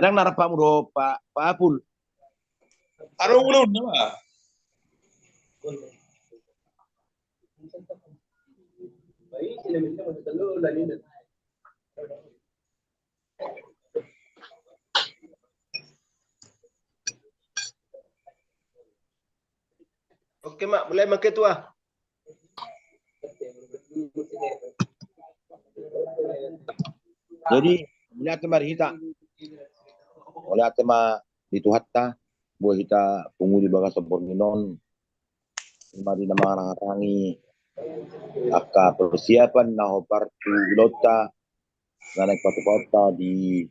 Alang narapamu do Pak Apul. Ano ulo na? Oke, Mak, mulai make tua. Jadi melihat kemari hita, melihat tema itu hatta, buat hita punguli bagas porminon, kemari nama rangi, aka persiapan naho partu lota, naik patu di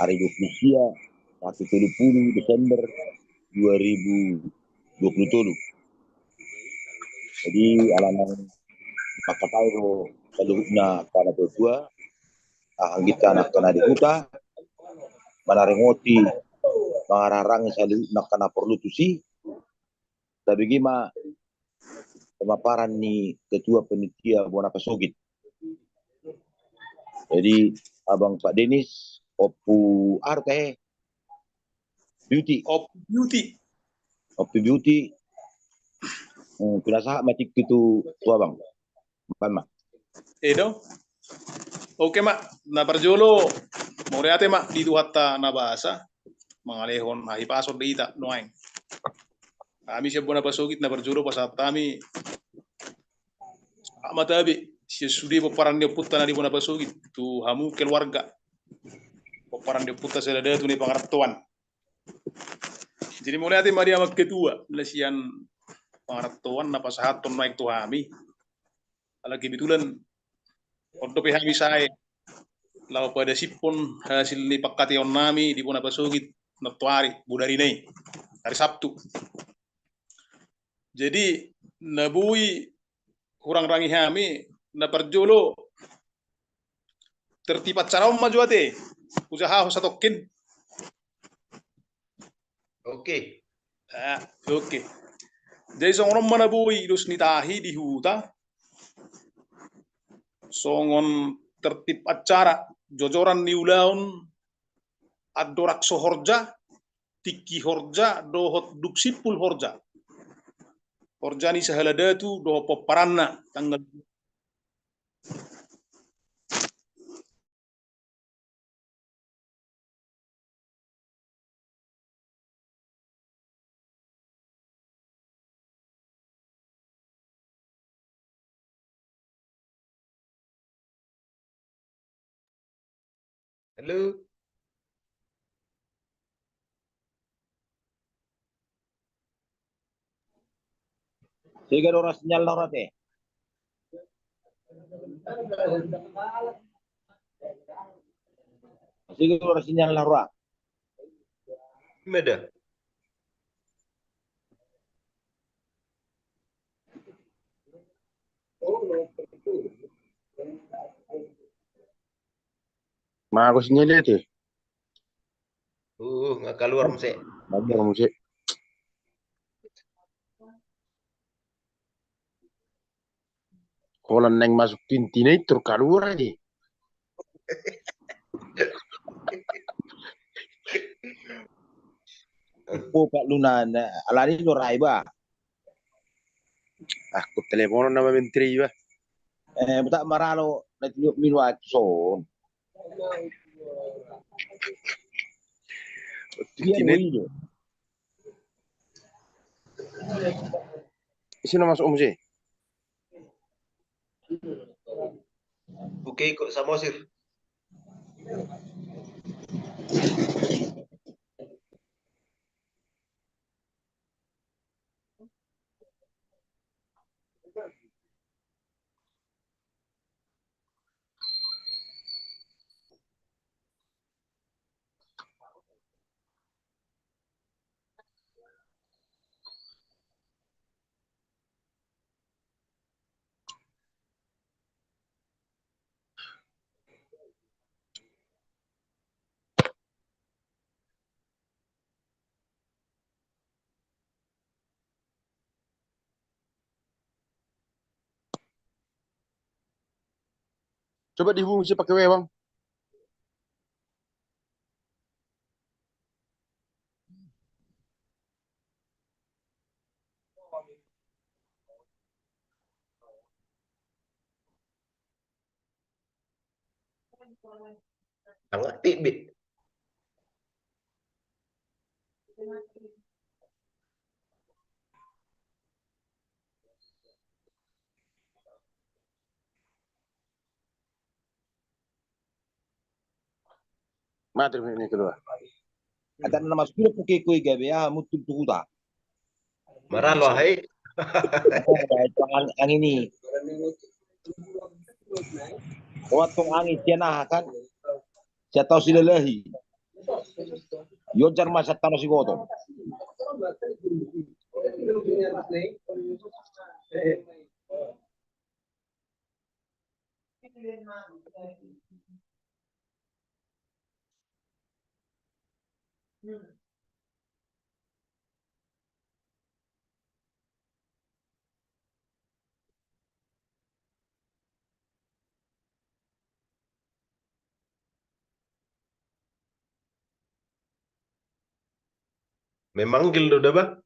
hari 30 Desember 2020. Jadi alaman makatairo kaluhna pada berdua kita nak kena dihuta manarengoti mangararang salu nak kena perlu tusi tapi gima pemaparan ni ketua penitia Buana Pasogit. Jadi abang Pak Denis Opu Arte Beauty pinasa matik itu tua bang Mak. Edo. Oke, Mak. Na perjolo. Moriate, Mak, dito hatta na bahasa. Mangalehon hahipasok dita noaing. Kami siya Buana Pasogit na perjolo pasat kami matabi siya sudi paparan dia putta na di Buana Pasogit tu hamu keluarga. Paparan dia putta sila datu ni pangaratuan. Jadi moriate Maria mak ketua lesian pangaratuan na pasahaton naik tu kami. Ala kebetulan untuk pihak saya lalu pada sipon hasil nipakation nami di Buana Pasogit natuari budari ini hari Sabtu. Jadi nabui kurang rangi kami na perjolo tertipat cara majuate usaha satokin. Oke. Oke. Jadi songon manabui dus nitahi di huta songon tertib acara jojoran niulaun adorak sohorja tiki horja dohot duksipul horja horjani sahaladatu doho peparanna tanggal Halo. Sehingga orang sinyal norate. Sehingga orang sinyal norwa. Gimana? Ma aku sinyal itu. Nggak keluar musik. Ada musik. Kalau neng masuk tintin itu keluar aja. Oh Pak Luna, alani norai ba. Aku telepon nama menteri ba. Tak maralo na minu son. Tintin. Sino masuk musik? Oke, kok Samosir. Coba dihubungi pakai W bang. Ngerti, Bi. Mati ini kedua. Ada nama sudah puke kue gabe ya mutul tuhuta. Marah lo, hai. Itu angin ini. Waktu angin tiana kan. Saya tahu si lelehi. Yojar masa taruh si gotong. Memang gil udah, Bang.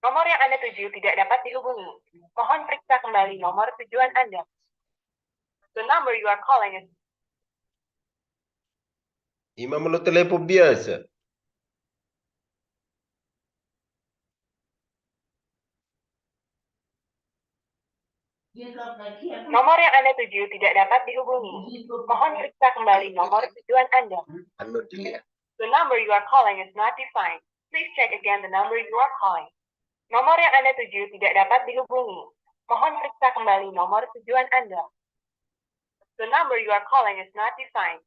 Nomor yang Anda tuju tidak dapat dihubungi. Mohon periksa kembali nomor tujuan Anda. The number you are calling is Imam lo telepon biasa. nomor yang Anda tuju tidak dapat dihubungi. Mohon periksa kembali nomor tujuan Anda. Anu dilihat. The number you are calling is not defined. Please check again the number you are calling. Nomor yang Anda tuju tidak dapat dihubungi. Mohon periksa kembali nomor tujuan Anda. The number you are calling is not defined.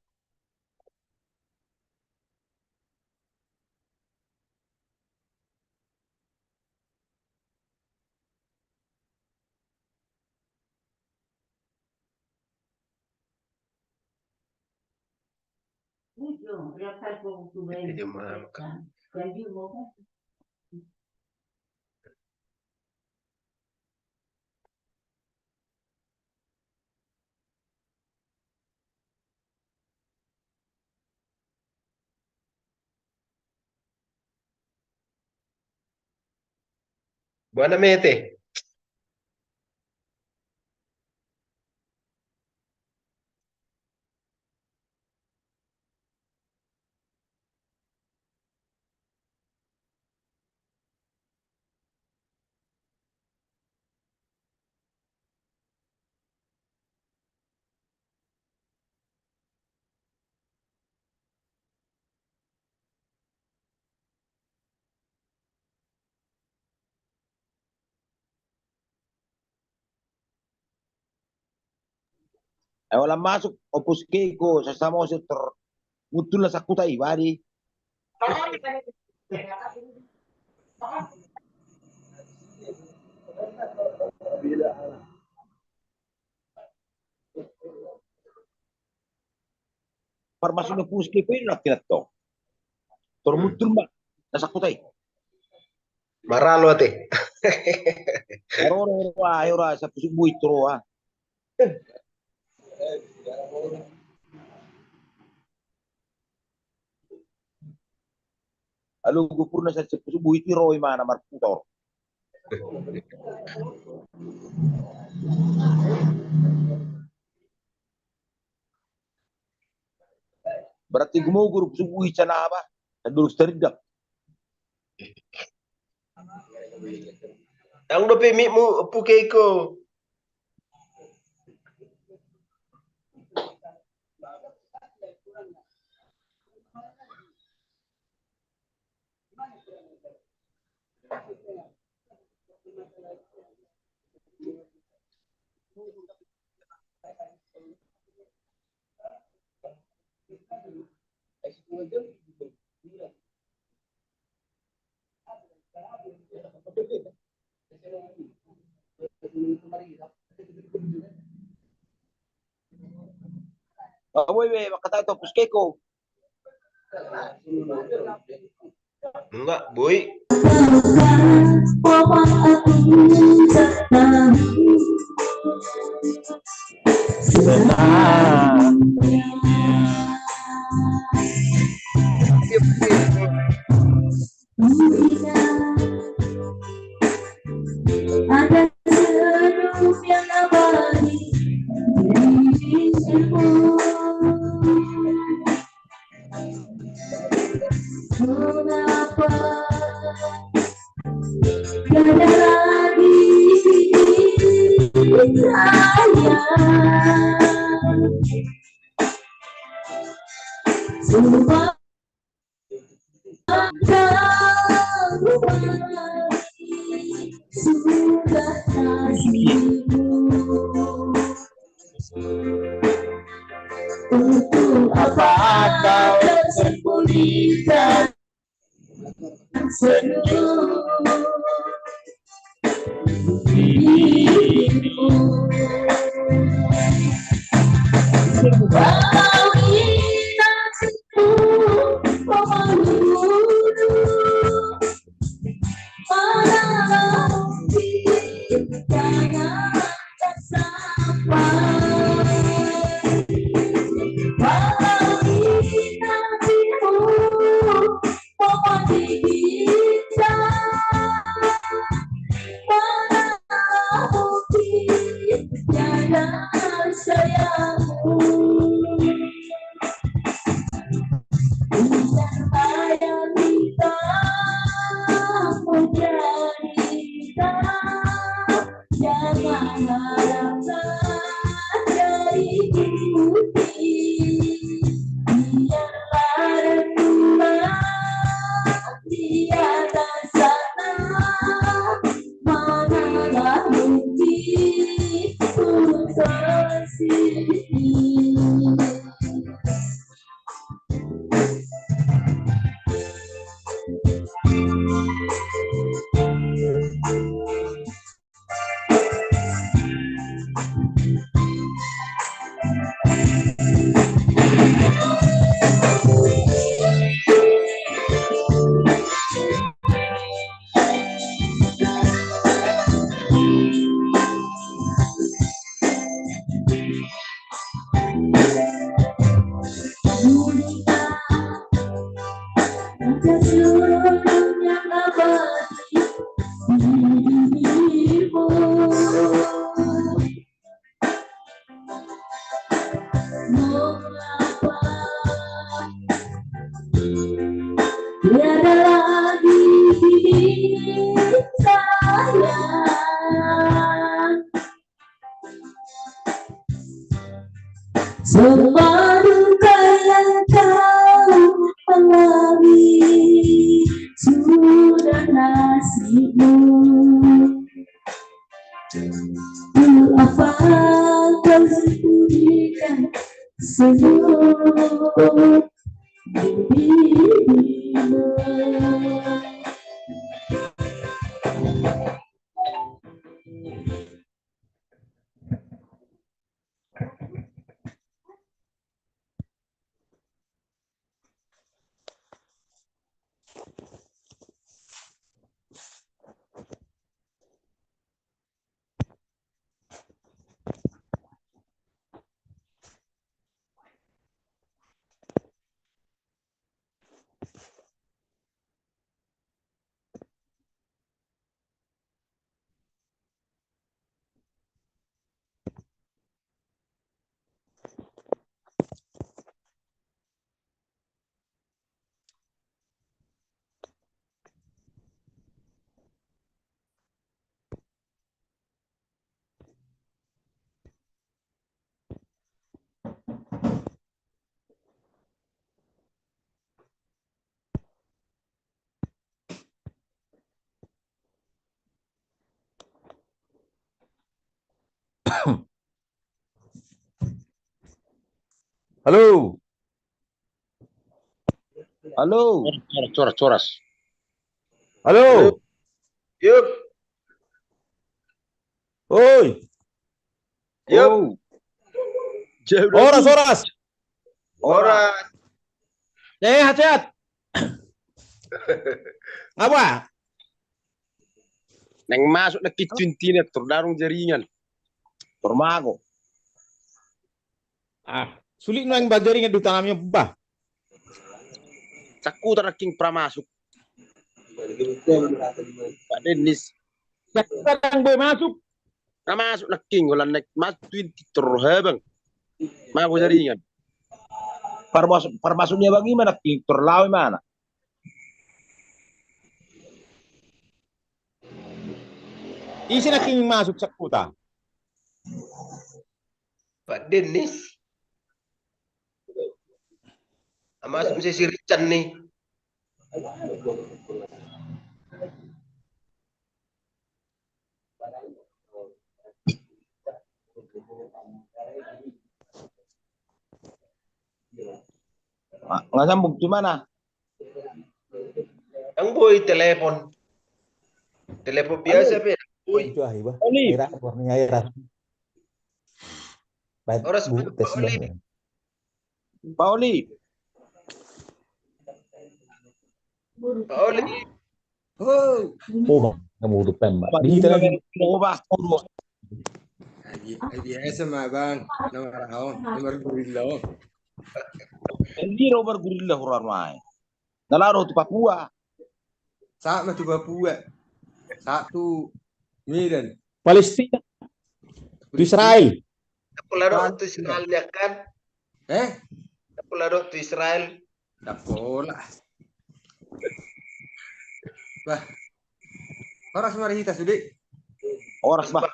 Itu dia makan. Buana mete. Wala masuk opus keiko sesama osir ter mutul lah sakuta ibadi. Nomor yang Anda tuju tidak dapat dihubungi. Mohon Farmasi no opus keiko ini nak tinat to. Ter mutul mbak nasakutai. Marah lo teh. Ora sa pusuk bui tro ah. Alu gupurna sa pusuk bui tiro mana marputor. Berarti gumogur pusuk bui cana apa? Dulu teridak. Ang dope mi mu pukeiko. Awoy we makata to puskeko. Enggak, boy. Ada senyum yang abadi dirimu. Mengapa tiada lagi sayang, semua sudah nasibmu. Untuk apa kau sembunyikan senyum dirimu? Walau kita itu pemalu, mana mungkin jangan sampai. Walau kita itu pemalu kita, mana mungkin jangan sayangmu. Sayang kita menjadi jangan harapkan dari bukti. Biarlah rembulan di atas sana, manalah mungkin untuk tersini. Ada senyum yang abadi dirimu. Mengapa tiada lagi sayang, semua duka yang kau alami sudah nasibmu. Apa kau sembunyikan senyum dirimu? Halo. Halo. Coras. Halo. Yuk, Oi. yuk. Oh. Oras. Ora. Sehat. Apa? Neng masuk na kitchen tinet terdarung jaringan. Permago. Sulit no yang bajaringan di tanamnya bah. Saku teraking pramasuk. Pak Denis. Sekarang boy masuk. Na masuk na king wala nek mas 20 terhebang. Mago jaringan. Permasuknya bagaimana? Terlalu mana? Isi na king masuk sakuta. Pak Denis. Masuk si Richard nih. Nggak sambung di mana? Ang boy telepon. Telepon biasa be. Boy. Itu ahi bah. Oli. Aira warnanya aira. Baik, Orang bu, sebut tes Pak Oli. bah. Pak Oli. Pak Oli. Oh, Oh, bang, kamu udah pembak. Pak, Di lagi. Ubah. biasa mah bang. Nomor gorilla. Hindi Robert Gurilla Hurar Mai. Nalaro tu Papua. Saat mah tu Papua. Satu Medan. Palestina. Di Israel. Pulado tu Israel ya kan? Pulado tu Israel. Tak pola. Bah. Orang semua kita sudah. Oras bah.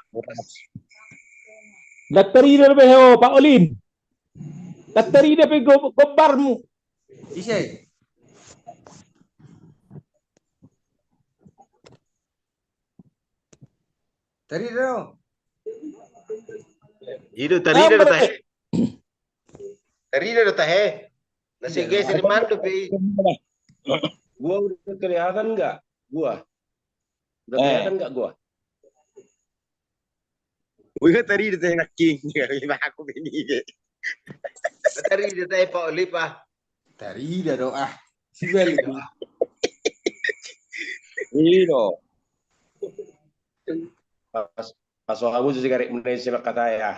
Datarida be ho Pak Olin. Datarida be gobarmu. Isai. Tadi dah. Itu tadi dah teh. Tadi dah teh. Nasi guys di mana tuh pi? Gua udah kelihatan nggak? Gua. Udah kelihatan nggak gua? Gua tadi udah tengah king. Aku begini. Tadi dah teh Pak Oli pak. Tadi dah doa. Si balik. Ino. Pas aku jadi karek Malaysia kata ya.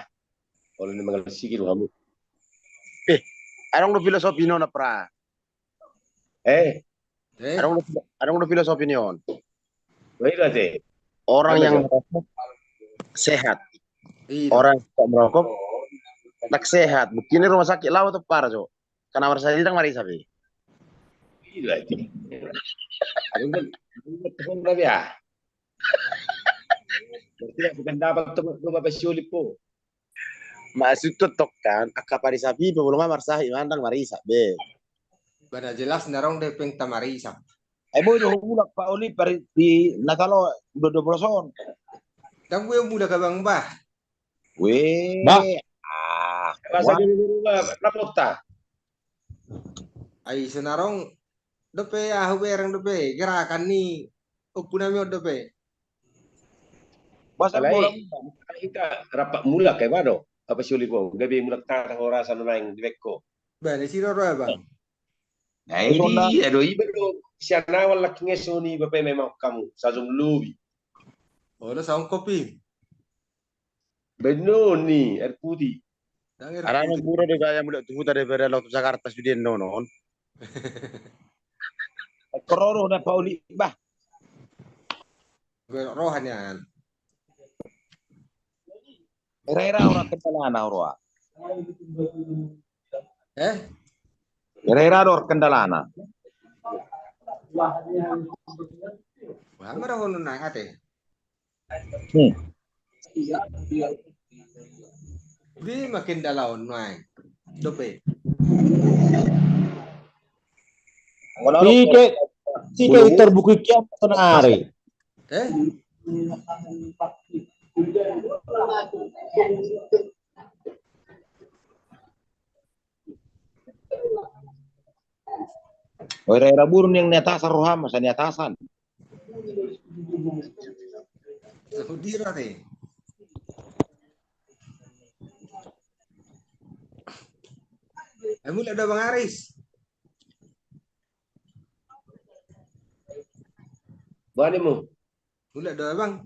Kalau ini mengalasi gitu kamu. Arang udah filosofi nona pra. Arang udah filosofi nion. Baiklah teh. Orang yang merokok sehat. Orang yang tak merokok tak sehat. Begini rumah sakit lawa tuh parah cok. Karena merasa sedang mari sapi. Gila itu. Aku tapi ya. Berarti bukan dapat rumah pesulip po. Maksud tuh kan, akapari sapi belum marsa imandang marisa be. Pada jelas narong depeng tamari isap. Boy do ulak Pak Oli di Natalo do boloson. Dan gue muda ke bang bah. Weh. Bah. Masa dulu lapota. Ai senarong dope ah berang dope gerakan ni upunami dope. Masa Alai. bola Kita rapat mula kayak mana? Apa sulit po? Gabi mula tarang orang sana naing di beko. Bane si Roro bang. Nah ini aduh ibu. Siapa awal laki ngesoni bapak memang kamu sajung lubi. Oh, lo saung kopi. Benar nih air putih. Arang mura de gaya muda tuh daripada laut Jakarta sudah nonon. Kororo na Pak Oli bah. Gue rohannya. Era orang kendalana orang. Era orang kendalana. Wah, marah hono nang ate. Di makin dalaon main. Dope. Sike terbuku kiam tenare. Era burun yang niatasan roham masa niatasan. Dira te. Mulai ada Bang Aris. Bani mo. Mulai ada Bang.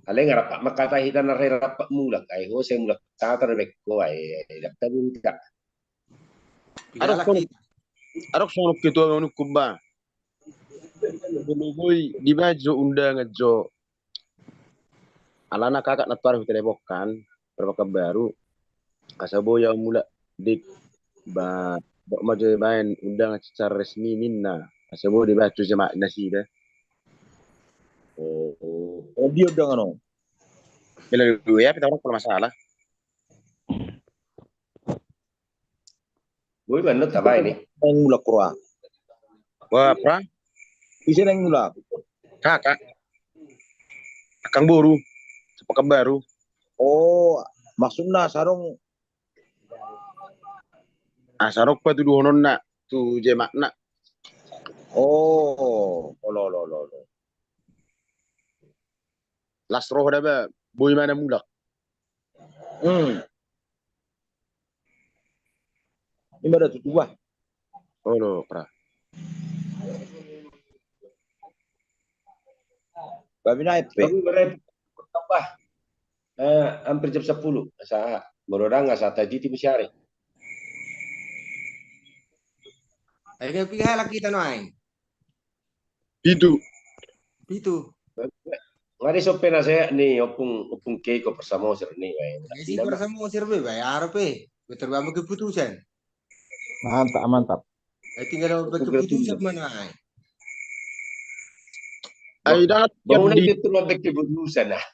Alay nga rapat makatahitan na rin rapat mula kay ho say mula tatarabek ko ay daktabin ka. Pigala Aduh, kita. Arok sono ketua nganu kuba. Boy di bajo undangan jo. Alana kakak natar telebokan berbaka baru. Kasabo yang mula dik ba maju main undangan secara resmi minna. Kasabo di bajo jemaah nasi dah. Oh, dia udah ngono. Bila dulu ya kita orang kalau masalah. Boy manot tabay ni. Yang mula kurang. Wah, pra Bisa yang mula. kakak. Akang boru. Sepekan baru. Oh, maksudnya sarung Sarok pa tu duhonon na tu jemak na. oh, lo. Las roh dah ba. Boy mana mulak. Ini ada tuh dua. Oh lo, pra. Babi naik Tapi berat tambah hampir jam 10 sa mororang nga sa tadi ti masyari. Ay kaya pigala kita no ay. Itu. Itu. Ngari so pena saya ni opung keiko bersama sir ni ay. Isi bersama sirbe bayar pe. Betul ba keputusan. Mantap. Ay tinggal keputusan mana ay. Ay dapat Bangun di itu mabek kebutusan ah.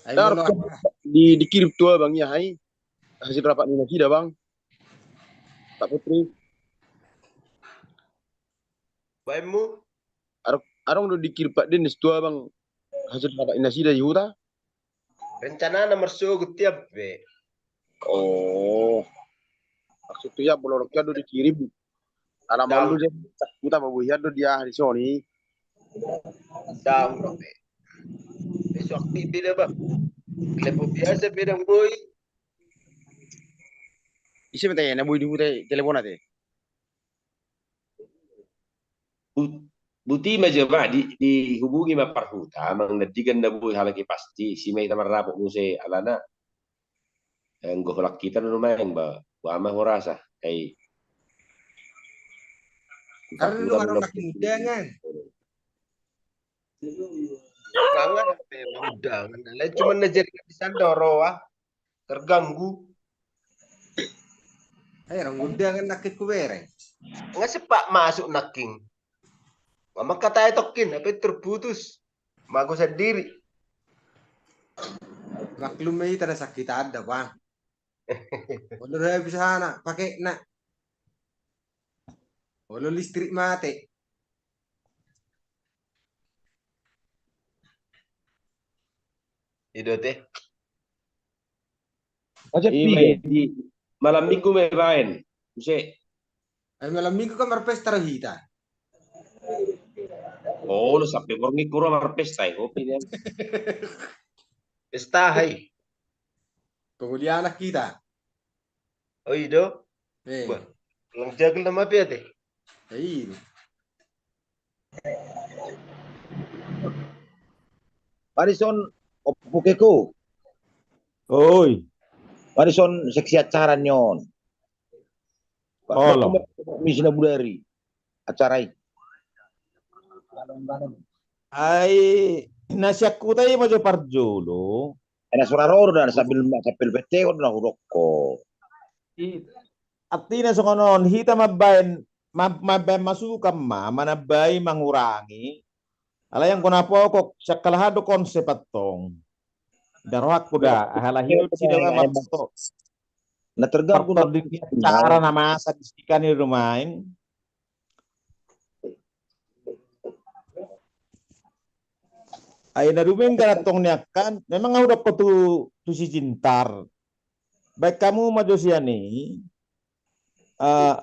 Ay dapat bono dikirim tua bang ya hai. Hasil rapat ni dah bang. Pak Putri. Baik mo. Arong udah dikirim Pak Denis tua bang. Hasil rapat nasi dah yuta. Rencana nomor sugut tiap be. Oh. Maksud tu ya boleh udah dikirim. Alaman lu je kita mau buat dia hari sini. Daw bro be. Besok beda ba. Klepo biasa bedang boy. Isi minta ya, nabuy di buta telepon ate. Buti maja ba dihubungi ma parhuta mang nadigan na boy halagi pasti si may tamarapok mo si alana. Ang goholak kita na lumayang ba. Wama horasa kay karena lu orang laki muda kan. Kangen apa undangan. Lain cuma najar di Sandoro ah. Terganggu. Ay orang muda kan nakit ko bere. Nga sepak masuk naking. Mama kata tokin apa terputus. Mago sendiri. Maklum may tada sakit ada bang. Walau dah bisa nak pakai nak. Walau listrik mati. Itu teh. Macam Di malam minggu may main. Mesti. Ay malam minggu kan berpesta hita. Oh, lu sampai borngi kuro marpesta kopi dia. Pesta hai. Kemudian anak kita. Oh itu. Eh, Lang jagal nama apa teh? ay. Marison opukeko. Oi. Marison seksi acara nyon. Tolong. Misina budari. Acara ini. Ay, nasyaku tayo mo parjolo. Ada suara roro dan sambil peteo na huroko. Arti na sa kanon, hita mabayan masukan manabay mangurangi. Alayang ko na po ako sa kalahado konsep atong. Darohak ko da, halahirot sila nga mapsto. Na terganggu na Faktor din cara na masa disikan ni Rumain. Ay naruming ganatong niyakan, memang udah po tu si Cintar. Baik kamu maju siya ni,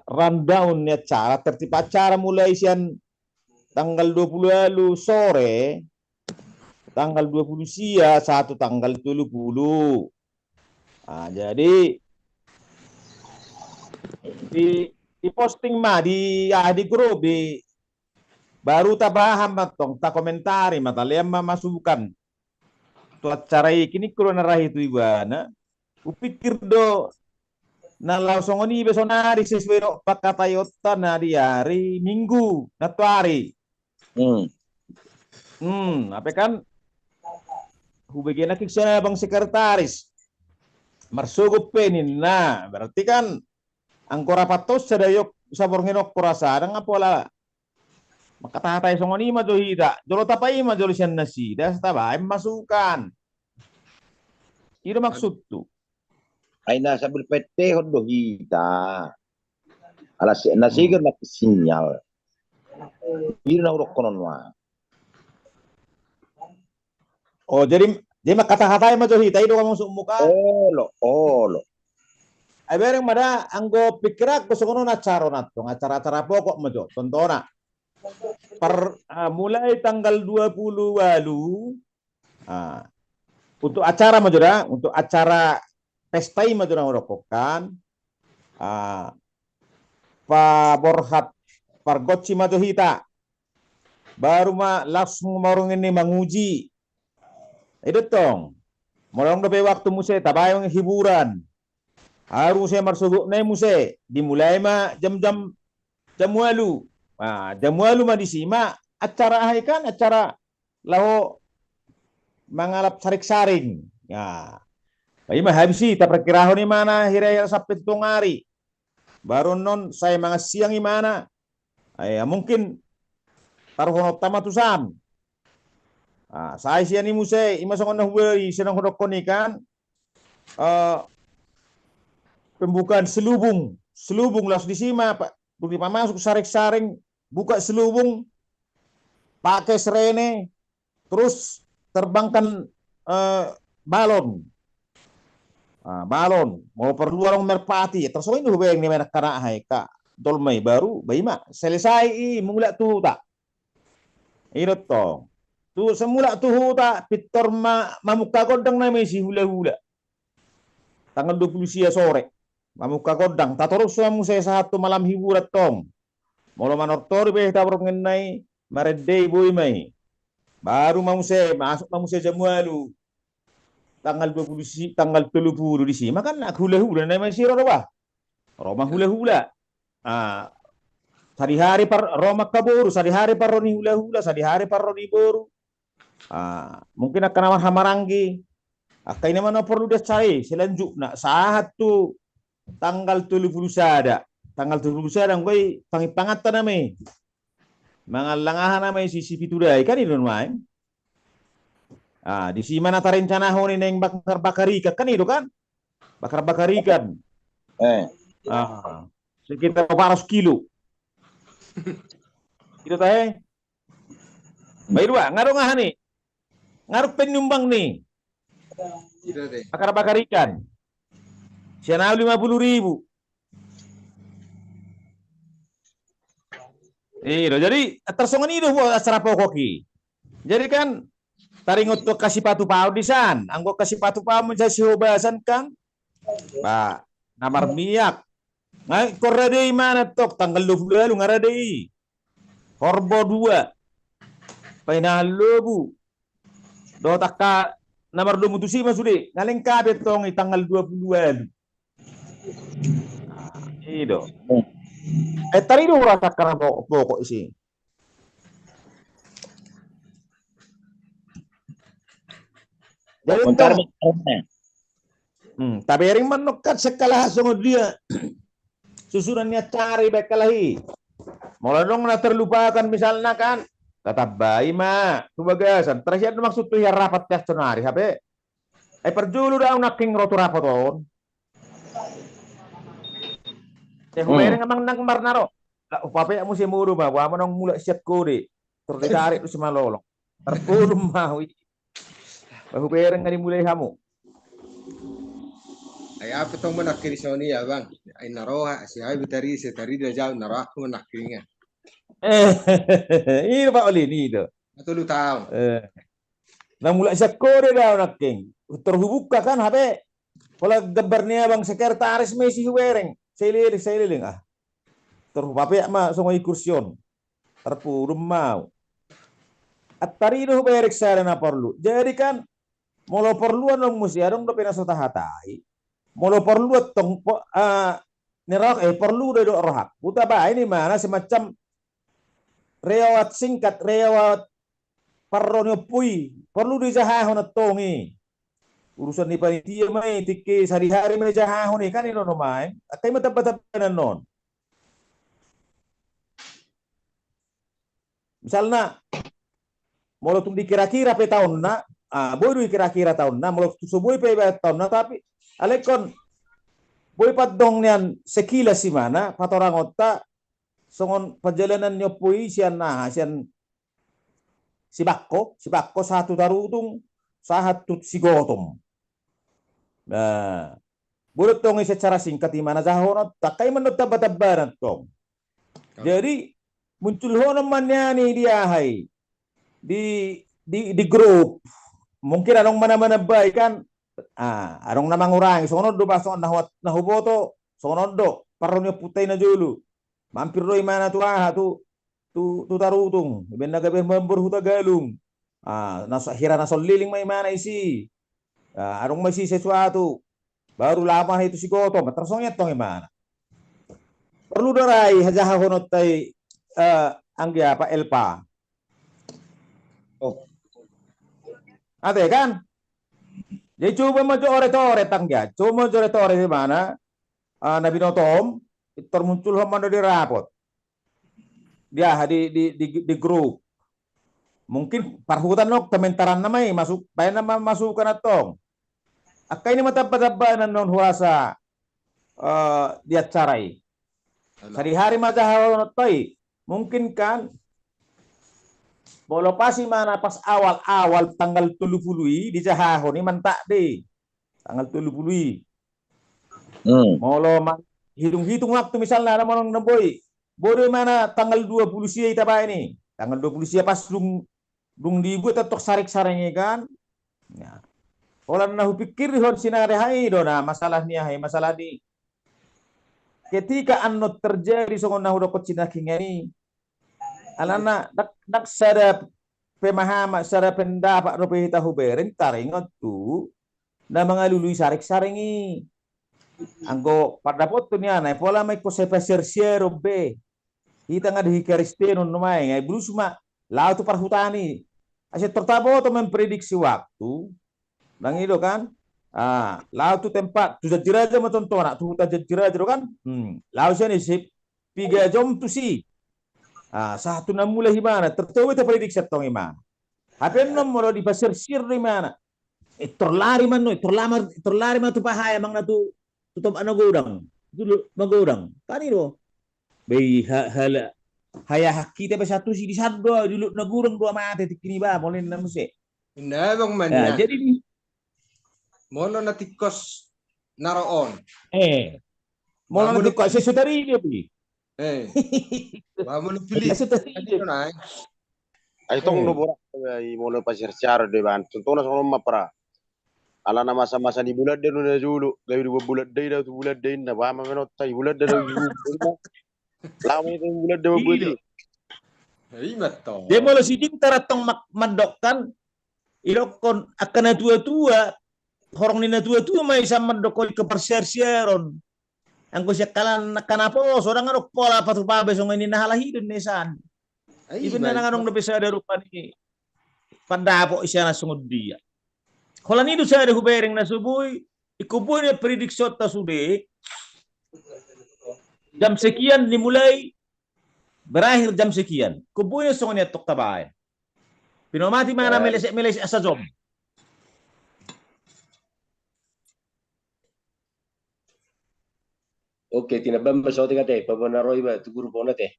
rundown niya cara, tertib acara mulai siyan tanggal 20 lalu sore, tanggal 20 sia, 1 tanggal 30. Jadi di posting di grup baru ta paham matong ta komentari mata liam masukan tu acara kini kulo narahi tu ibana upikir do na langsung ni besonari sesuai no pakatayota na di hari Minggu na tu hari apa kan hubungan nak sana bang sekretaris marsugup penin nah berarti kan angko rapatos sadayok sabor ngenok kurasa ada ngapola makatahatay songoni majohida jolo tapai majolo siyan nasi das taba masukan itu maksud tu Ay nasa bilpete hodo hita. Alas nasigar na sinyal. Biro na urok konon wa. oh jadi makatahatay majohida itu kamu sumuka Olo. ay bereng mada anggo pikirak gusto ko na charo natong acara-acara pokok majo tontona mulai tanggal 28 untuk acara majora untuk acara pesta majora merokokan Pak Borhat Pargotsi Majohita baru langsung marung ini menguji itu tong morong dope waktu muse tabayong hiburan harus saya marsuguk nih muse dimulai jam-jam walu jam walu disima acara kan acara lau mangalap sarik-saring ya bayi habisi tak perkirahon ni mana hiraya sampai tungari baru non saya mga siang mana mungkin taruh tama tusam saya siang ni muse imasong na huwari senang hodokon kan pembukaan selubung langsung disima pak begitu masuk sarik-saring buka selubung pakai serene terus terbangkan balon mau perlu orang merpati terus ini hubeng ni mana kana hai ka dolmai baru bayi mak selesai mula tu tak itu to tu semula tu tak pitor mamuka kodang na may si hula-hula tanggal 20 sore mamuka kodang tatorok suamu saya satu malam hiburan tong molo manortor be tabrok ngenai maredei boy mai baru masuk mamu jam walu tanggal 30 di sini makan nak hula-hula na may siro ba Roma hula-hula sari-hari par Roma kaburu sari-hari par roni hula-hula sari-hari par roni boru mungkin akan namar hamaranggi akai naman perlu dia cari selanjut nak saat tu tanggal 30 sada ngoy pangipangatan nami mga langahan nami si pituday kan itu naman di si mana tarencana honi neng bakar-bakarikan kan itu kan bakar-bakarikan sekitar 400 kilo itu teh baik dua ngaruh ngahan nih ngaruh penyumbang nih bakar-bakar ikan siana 50.000 jadi tersongan itu buat acara pokok jadi kan taringot to kasih patu pau di san anggo kasih patu pau menjadi hobasan kan pak namar miyak ngai korade mana tok tanggal 20 lu ngarade korbo 2 paina lobu do takka nomor 2 mutusi masude ngaleng kabet tong tanggal 22 itu tari do rasa karena pokok isi jadi tapi ring menokat sekala sungguh dia susunannya cari bekalahi mulai dong na terlupakan misalnya kan tetap bayi mah tubagasan tersiap maksud tuh ya rapat testonari habe perjulu dah naking rotu rapaton hubayang ngamang nang marnaro upapaya musim muru mah wa manong mula siat kode terus ditarik tu semalolong terpulum mawi hubayang ngani mulai hamu ay apa tong menakiri soni ya bang ay naroha si ay bitari dia jauh naroha aku menakirinya ini Pak Oli ini itu atau lu tahu nah mulai siat kode dah naking terhubungkan kan habe pola gebernya bang sekretaris Messi hubayang Sailing ah. Terus pape ma songo ikursion. Terpurung mau. At tarido berik sana na perlu. Jadi kan molo perluan dong musi adong do pena sota hatai. Molo perlu tong nerok perlu do rohak. Buta ba ini mana semacam rewat singkat rewat parronyo pui perlu dijahahon tongi. Urusan di panitia mai tike sehari-hari mai jahahon kan ino no mai. Akai matapat-tapanan non. Misalnya molo tung dikira-kira pe tahun na boy kira-kira tahun na molo subuh pe tahun na tapi alekon boy padong nian sekila si mana patorang otta songon perjalanan nyopui sian si bakko satu tarutung satu si gotong. Nah, boleh tong secara singkat di mana zahonot takai menut tabat-tabaran tong. Jadi muncul hono manani dia hai di grup mungkin adong mana-mana baik kan adong namang orang sono do baso nahuboto sono do parronyo putay na julu mampir do mana tu tarutung benda gaber membur huta galung nasa hira nasoliling may mana isi adong masih sesuatu baru lama itu si goto tersongnya tong mana perlu dorai hajaha honot tay anggi apa elpa ate kan jadi coba mau ore tangga coba ore di mana Nabi Notom termuncul hamanda di rapot dia di grup mungkin parhutan nok tementaran namai masuk bayan nama masukan atong akai ini mata padabanan non huasa di acarai sehari-hari mata halotai mungkin kan bolo pasi mana pas awal tanggal 30 di jahahon ini mantak deh tanggal 30 molo hitung waktu misalnya ada orang neboy bodoh mana tanggal 20 sia kita ini tanggal 20 sia pas dung dibuat atau sarik-sarangnya kan ya orang nahu pikir hon sinare hai dona masalahnya hai masalah di ketika anno terjadi songon nahu dokot Cina kingani alana nak sada pemahaman sada pendapat no pehita huberen taringot tu na mga lului sarik-saringi anggo pada foto niya na pola may ko se pesersiero be kita nga di kristeno no may ngay brusma lao tu parhutani ase tertabo to memprediksi waktu nang itu kan lao tu tempat tu jajiraja matontona tu ta jajiraja kan lao siya ni si 3 jam tu si satu na mulai himana tertawa ta prediksi tong imana hapen nom molo di pasir sir di mana terlari man tu pahaya mang na tu tutup ano godang dulu magodang kanino bei hala haya kita be satu si di sado dulu na gurang dua mate tikini ba molen na muse Indah bang manya. jadi di Mono na tikos naroon. molen na ko sesutari dia pi Vamos pilih. Ay tong no bora ay mono pasir-siar de ban. Contohna sono mapra. Ala na masa-masa di bulat de no na julu. Gawi 2 bulat de da tu bulat de na ba ma menot tay bulat de lama itu bulat de bulat. Ay mato. dia molo siding taratong mandokkan ilokon akan na tua-tua horong ni na tua-tua may isang mandokol ke persersiaron ang ko siya kalan kanapo sorang ano pola patupabe so ngayon nahalahidon nesan ibin na nanganong nabisa darupan ni pandapo siya na sungod dia kolan itu saya ada hubering na subuy ikuboy na prediksyon ta sude jam sekian dimulai berakhir jam sekian kuboy na sungod niya tok tabayan pinomati mana meles asa job Oke, tinabang baso tingkat teh, pabanaroy ba tu grupo na teh.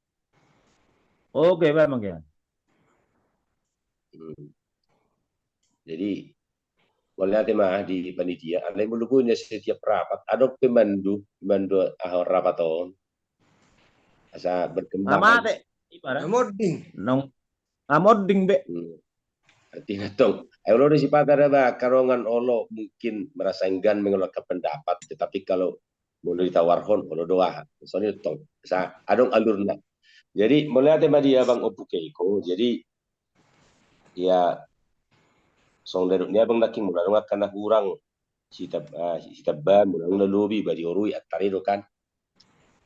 oke ba mangyan Jadi wala mah di panitia, alay mulukunya setiap rapat, ada pemandu ahor rapaton. Asa berkembang. amate ibara Amording. nong amoding be Artinya tong, kalau di sipata ba karongan olo mungkin merasa enggan mengeluarkan pendapat, tetapi kalau Mulai ditawarkan kalau doa. Soalnya tong. Adong alurna. Jadi mulai tema dia bang opu keiko. Jadi ya song daduknya bang naking mulai dong akan kurang sitab mulai lobi bari orui atari do kan.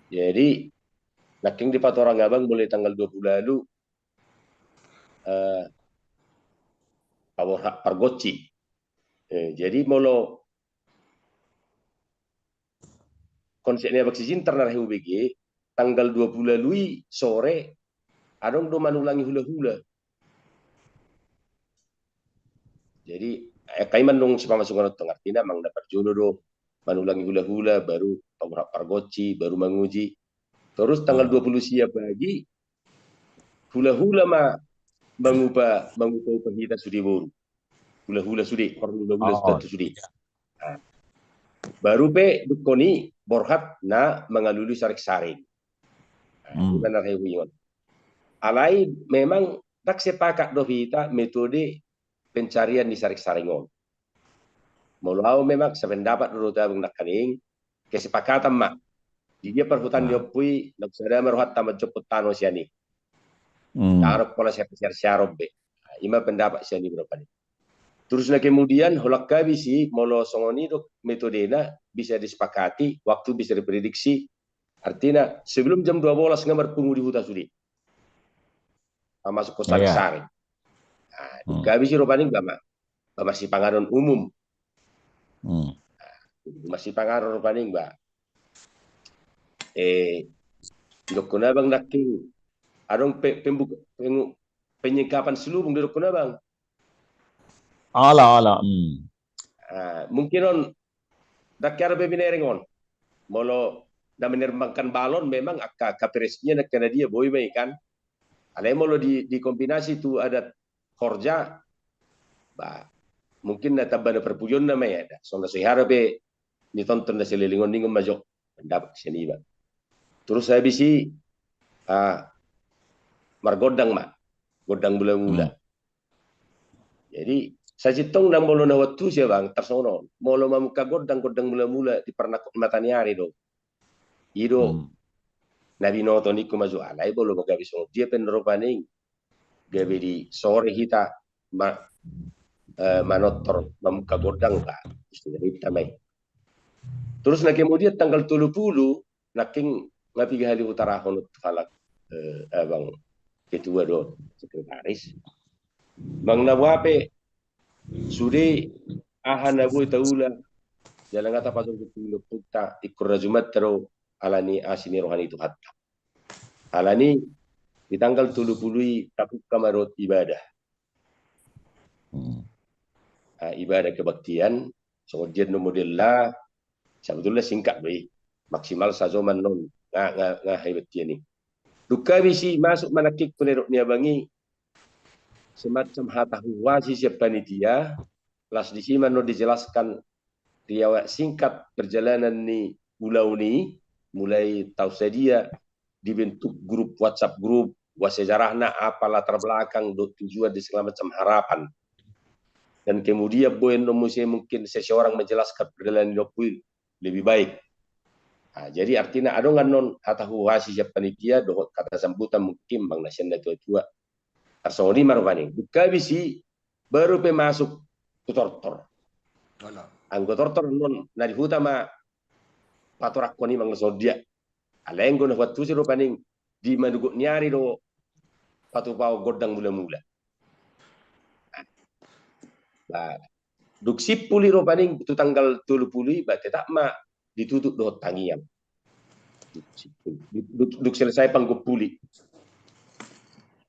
Jadi naking di patorang abang mulai tanggal 20 lalu pargoci. Jadi molo konsepnya vaksin ternar HUBG tanggal 20 lalu sore adong do manulangi hula-hula. Jadi kaiman dong si pamasukan tengah tina mang dapat jono do manulangi hula-hula baru pargoci baru menguji. Terus tanggal 20 siap lagi hula-hula mah mengubah kita sudi boru. Hula-hula sudi, hula-hula sudi. Nah, baru pe dukoni borhat na mengaluli sarik-saring. Gimana reunion? Alai memang tak sepakat do kita metode pencarian di sarik-saringon. Mulau memang sependapat dulu tabung nakaning kesepakatan mak. Dia perhutan diopui nak sada meruhat tamat joput tano siani. Taruh pola siar be. Ima pendapat siani berapa ni. Terus kemudian holak kabisi molo songoni dok metodena bisa disepakati, waktu bisa diprediksi. Artinya sebelum jam 12 ngamar pengudi huta sudi. Masuk ke sarik-saring. Nah, kabisi rupanya masih pangaron umum. Masih pangaron rupanya mbak. Dokuna bang naking adong penyikapan selubung di dokuna bang. Ala. Mungkin on dakyar bebinerengon. Molo na menerbangkan balon memang kaperesnya nak kena dia boy mai kan. Alai molo dikombinasi tu ada korja mungkin na tabana perpujon na may ada. So na sihara be ditonton na sililingon ningon majok pendapat sini ba. Terus saya bisi margodang godang mula-mula. Jadi saya citong nang molo na waktu siya bang tersono molo mamuka godang mula-mula di pernak mataniari do. Ido nabi noto niku maju alai bolo magabi so dia penropaning gabi di sore hita manotor mamuka godang ba. Istilah mai. Terus na kemudian tanggal 30 naking ngapiga hali utara honot falak abang ketua do sekretaris. Bang nawape sudi ahana boy taula jalan kata pasal kepuluh puta ikur rajumat tero alani asini rohani itu hatta alani di tanggal 30 takut kamarot ibadah ibadah kebaktian kemudian model lah sebetulnya singkat baik maksimal sazoman non nggak hebat dia nih duka bisi masuk manakik penerok niabangi semacam hatahuwa si siap panitia las di sini no dijelaskan riwayat singkat perjalanan ni pulau ni mulai tahu sedia dibentuk grup WhatsApp grup sejarahnya apa latar belakang tujuan di segala macam harapan dan kemudian boy mungkin seseorang menjelaskan perjalanan hidup lebih baik. Nah, jadi artinya ada non hatahuwa si siap panitia dohot kata sambutan mungkin bang nasional tua Arsoni marwani buka bisi baru masuk tutor. Anggota tutor non nari huta ma patorak koni mang sodia. Alenggo na watu si ropaning di madugo nyari do patu pau godang mula-mula. Duk sipuli ropaning tu tanggal 30 berarti tak ma ditutup do tangian. Duk selesai panggupuli.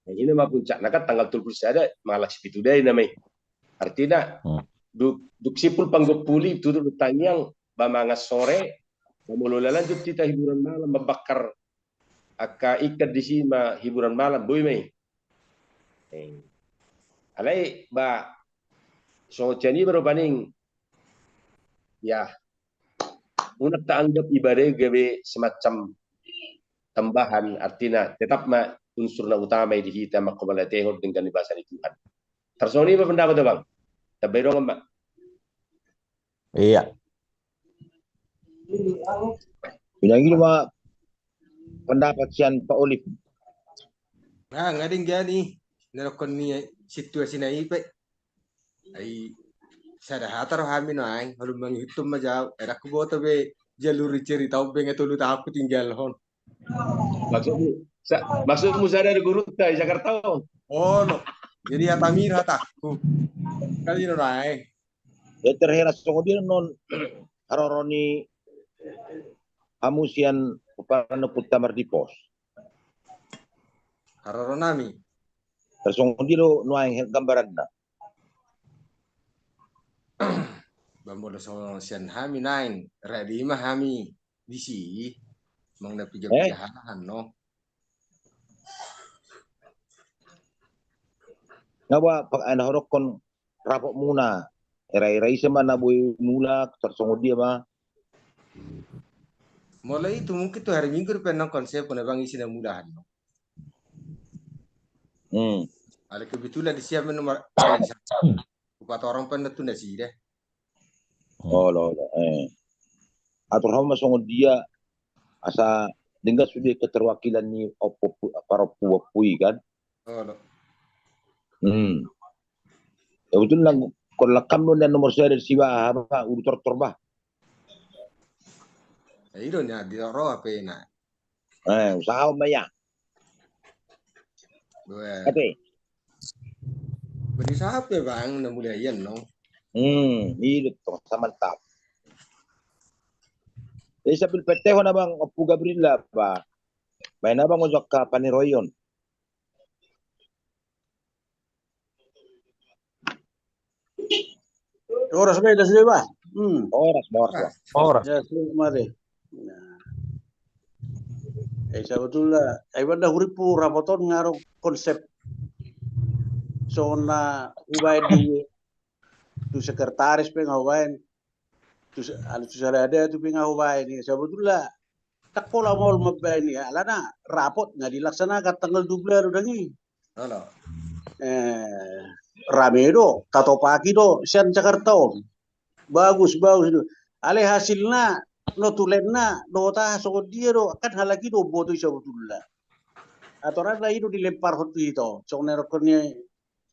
Ini mah puncak nakat tanggal 30 ada malah sepitu dai namai. Artinya duk sipul panggupuli tutup tangiang bamangas sore mulai lanjut kita hiburan malam membakar ikat di sini hiburan malam boy mai. Alai ba so cani baru paning ya unak tak anggap ibadah gawe semacam tambahan artinya tetap unsur utama di kita makobala tehor dengan bahasa Tuhan. Tersoni apa pendapat bang? Tapi dong mbak. Iya. Yang ini mah pendapat sian Pak Olip. Nah, ngading gani. Narokon ni situasi na ipe. Ay sada hatar kami na ay halu manghitum majaw. Era ko boto be jalur cerita be ngatulu ta aku tinggal hon. Maksudmu saya dari guru di Jakarta. Oh no. Jadi atamir hataku. Kali no ay. Ya terhera dia non haroroni amusian upana putamar di pos. Haroronami. Tersongodi lo nuai gambaran na. Bambodo so sian hami nain. Ready mah hami. Disi. Mang na pijahan no. Ngawa pag horokon rapok muna. Erai-erai sama na boy mula tersongodi ba. Mulai itu mungkin tuh hari Minggu penang konsep penebang isi dan mudahan. Ada kebetulan disiapin nomor empat orang pendatang dah sih deh. Oh lo, atur hama songo dia asa dengar sudah keterwakilan ni opo para puapui kan. Oh lo. Ya betul lah kon lakam lo dan nomor saya dari siwa apa udah terbah. Itu nya di roh apa na. Usaha maya. Ate. Beri siapa bang na mulai yan no. Ini tuh mantap. Jadi sambil PT na bang Opu Gabriela ba. Main abang ngojok ka Paniroyon. Oras ba sudah ba? Oras. Ya, mari. Sebetulnya, ibadah huripu rapoton ngaruh konsep zona ubay di tu sekretaris pengawain tu ada tu pengawain ni sebetulnya tak pola mau mabay ni alana rapot nga dilaksanakan tanggal 12 udah ni. Halo. Rame do, tato pagi do, sian Jakarta bagus do. Ale hasilnya notulenna dota so dia do kan halagi do boto sebetulnya. Aturan lah itu dilempar hotu itu. Soalnya rokonnya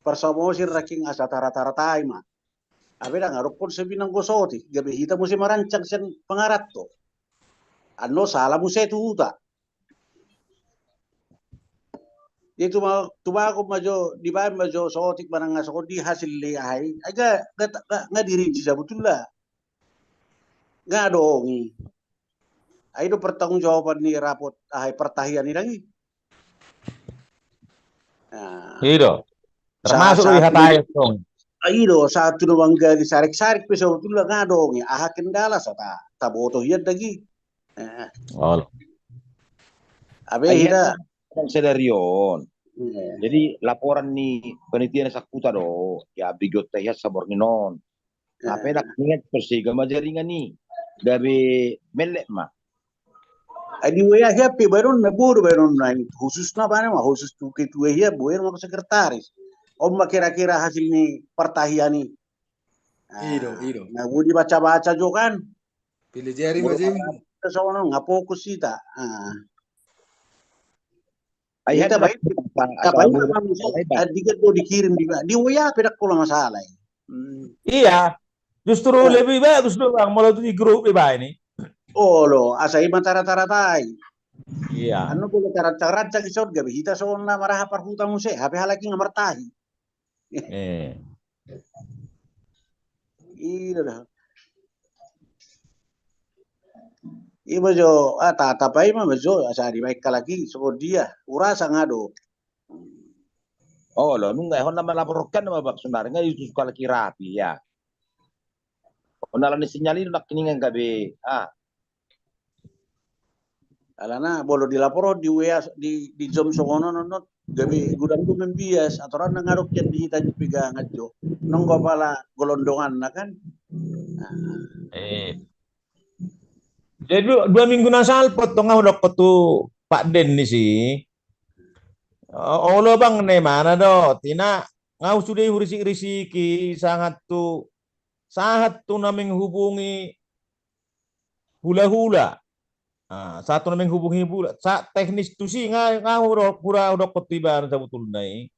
persomosir raking asa tara-tara ma. Abeda ngarokon sebinang gosoti, gabe hita musim marancang sen pengarat to. Ano salah musim itu uta. Itu mah aku majo di bahan majo sotik barang ngasok di hasil lihai. Aga nggak dirinci sebetulnya. Nggak dong. Itu pertanggungjawaban nih rapot pertahian ini lagi. Iya. Termasuk di hatai dong. Ayo satu doang gak disarik-sarik pesawat itu lah nggak dong ya. Ah kendala sota taboto hiat lagi. Oh. Abe hita Sedarion. Jadi laporan nih penelitian sakuta do ya bigot teh sabor non. Apa nak ingat persiga majaringan nih. Gabe melek mah. Adi waya hiya pe baron na buru baron na khusus na ba mah khusus tu ketua hiya buer mah sekretaris. Om kira-kira hasil ni pertahian ni. Ido. Nah, gua dibaca-baca jo kan. Pilih jari macam. Soalnya nggak fokus sih tak. Ayat Kita baik. Dikit tuh dikirim di waya pedak pola masalah. Iya. Justru lebih bagus dong bang. Malah tuh di grup ini. Oh lo, asai tara-taratai. Iya. Anu boleh cara-cara cak isot gabe hita soalnya marah apa hutang muse, HP halaki ngamartahi. Iya dah. Ibu jo, tatapai mah bejo asa di baik lagi so dia urasa ngado. Oh lo nunggu hon nama laporkan nama bak sebenarnya itu suka lagi rapi ya. Onalan sinyalin nak kiningan gabe. Alana bolo dilapor di WA di Zoom sokono nonton gabe gudang tuh membias aturan ngaruk yang dihita juga ngajo. Nonggo pala golondongan na kan. Jadi 2 minggu nasal potong udah petu Pak Den nih sih. Oh lo bang nih mana do? Tina ngau sudah risik-risiki sangat tuh naming hubungi hula-hula. Satu na menghubungi bulan. Sa teknis tu si nga pura udah kotiban sa betul nai.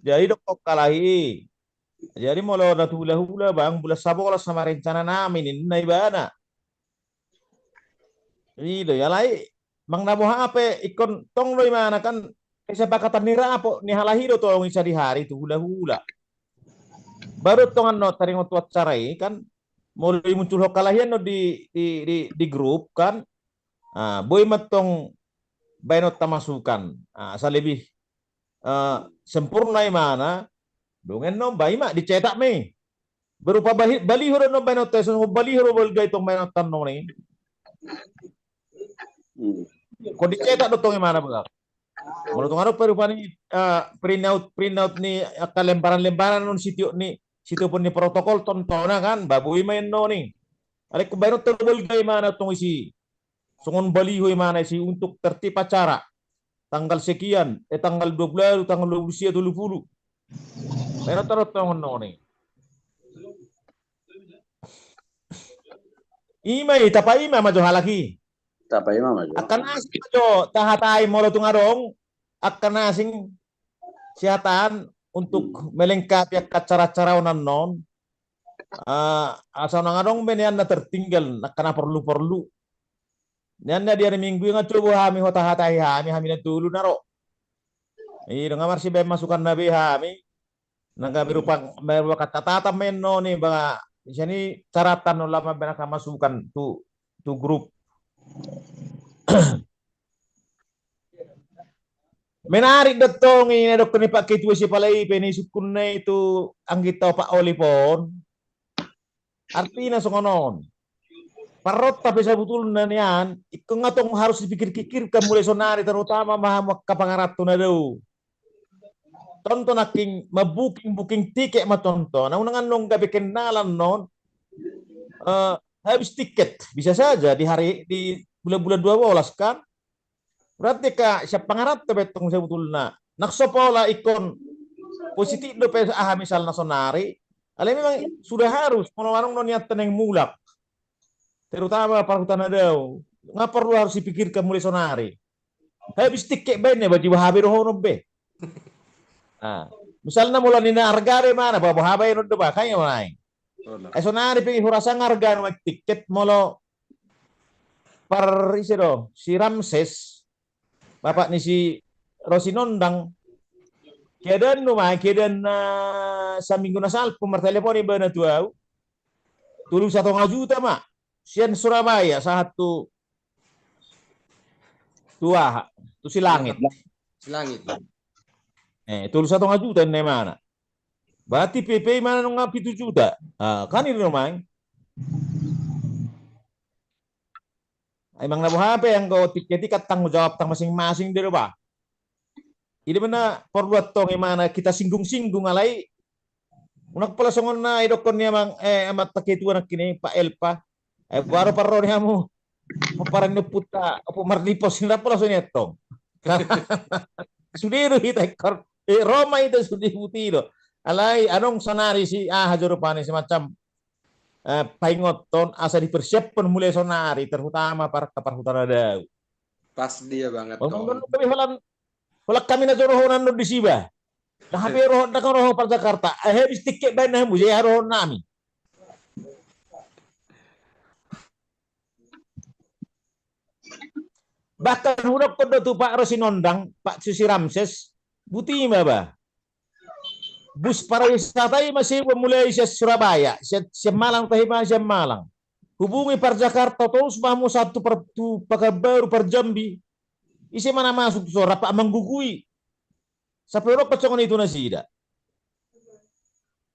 Jadi dok kalahi. Jadi mulai na hula-hula bang bulan sabola sama rencana namin ini na ibana. Ilo ya lai mang nabo apa ikon tong loy mana kan kesepakatan nira apa ni halahiro tolong isa di hari itu hula-hula. Baru tongan no taring waktu acara kan mulai muncul kalahian no di grup kan. Boy matong bainot tamasukan. Asa lebih sempurna mana dongen no baima dicetak me. Berupa baliho no bainot teson baliho balgay tong bainot tanong ni. Kung dicetak do tong mana ba? Mula tong ano pero pani print out ni kalembaran-lembaran nun sitio pun ni protokol tontona kan babuy main no ni. Alek kung bainot balgay mana tong isi sungon baliho mana isi untuk tertib acara tanggal sekian tanggal 20 tanggal 20 meron tarot tong noni ima itapai mama jo halaki Tapai mama jo. Akan asing jo tahatai molo tungarong akan asing sihatan untuk melengkapi acara-acara non asal nangarong benian na tertinggal nakana perlu Niyan na diyan minggu nga coba hami hota hatai hami na dulu naro. Nga marsi bay masukan na bi hami. Nangga berupa kata tata menno ni ba sini caratan no lama benaka masukan tu grup. Menarik datong ini dok ni Pak Ketua si palai peni sukunna itu anggita Pak Olipon. Artinya songonon. Parot tapi sebetulnya nian, ikut ngatong harus dipikir-pikirkan mulai sonari terutama maha kapangarat na daw. Tonton aking mabuking tiket matonton. Nah unangan nong gabi kenalan non, habis tiket bisa saja di bulan-bulan 12 kan. Berarti kak siapa pangarat tapi tong sebetulnya. Naksopola ikon positif do pe misalnya sonari. Ale memang sudah harus menawarong non niatan yang mulak. Terutama perhutanan daw. Nggak perlu harus dipikirkan mulai sonari. Habis tiket bene bagi wahabi rohono be. Misalnya mula nina harga mana bawa wahabi no do ba kaya manai. Sonari pergi hurasa harga no tiket molo par isi do si Ramses bapak ni si Rosinondang kedan no mai kedan sa minggu nasal pemertelepon ibana tuau. Tulu 1,5 juta mak. Sian Surabaya satu tua tu si langit. Tulus 1,5 juta ini mana? Berarti PP mana nung 7 juta? Kan ini rumah. Emang nabuh apa yang kau tiket tanggung jawab tang masing-masing di rumah. Ini mana perlu tong mana kita singgung-singgung alai. Unak pala songon na idokon niya mang amat takitua nak kini Pak Elpa. Baru parro niya mo parang puta opo marlipos na pala so netong. Sudiro hita Roma itu sudi butiro. Alay anong sonari si Hajorupani semacam paingoton asa dipersiapkan mulai sonari terutama para kaparhutana daw. Pas dia banget kami kami na jorohonan no di Siba. Tapi roho par Jakarta. Habis tiket bain na mo jaya roho nami. Bahkan hunak ko tu Pak Rosinondang, Pak Susi Ramses, buti ba? Bus para wisata masih mulai sa Surabaya, sa Malang tahima sa Malang. Hubungi par Jakarta terus mamu satu baru per Jambi. Isi mana masuk sora Pak menggugui. Sampai rok kecongon itu nasida.